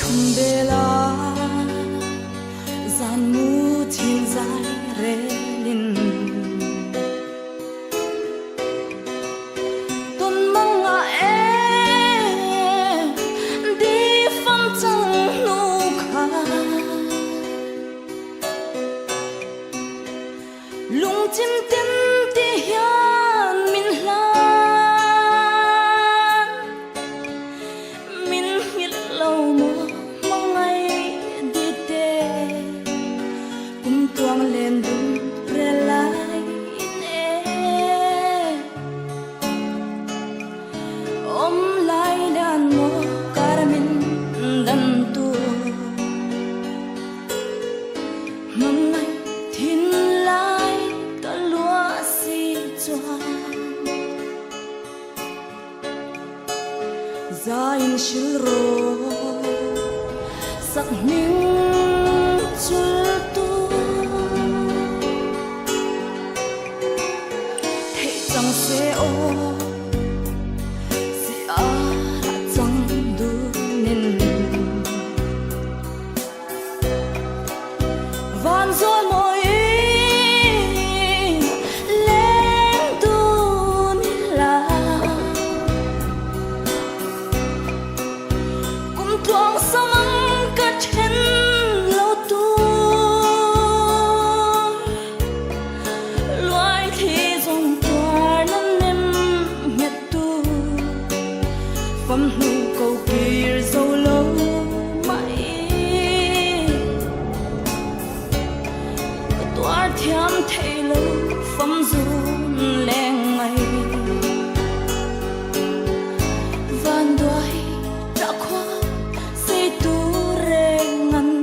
không bê la gian mu thiên dài rê linh tôn mong ngã em đi phong trăng nụ khá lung chim tim ti hian min lan min hit lâu mùa mong ngày đi tê cùng tuang lên đúng re lại nè ôm lại đàn mô cara min đan tu mong ngày thiên lại cả lúa xì choang ra in shil ro sắc mình chul tu thế chẳng sẽ ô si a chẳng du nên van rồi mỗi lên tu là cũng thoáng sao măng cất hen lâu tu loài thì dòng toa năn em nhật tu phẩm hữu cầu kỳ dâu lâu mãi toa thiam thầy lâu phẩm run leng ngày van đôi đã khoa xây tu rê ngăn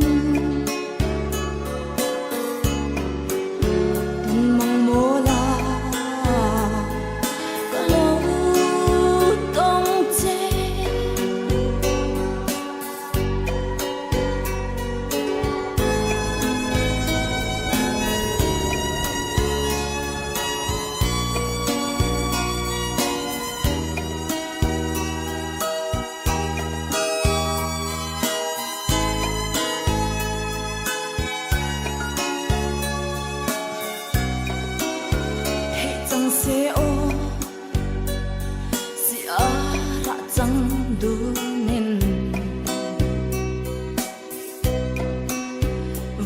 từng mong mô la cả lâu tông chê chẳng sẽ ô si a đã chẳng đủ nên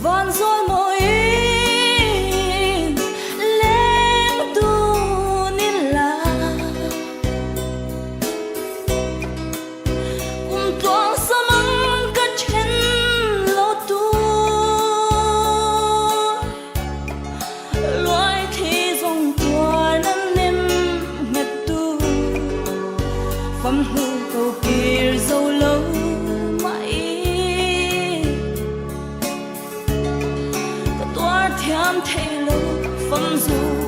van rồi mỗi lên tu nên là cùng toang sa măng cất hen lâu tu loài thì dòng toa năn em nhật tu phẩm hữu cầu kỳ dâu lâu mãi cả toa thiam thầy lâu phẩm du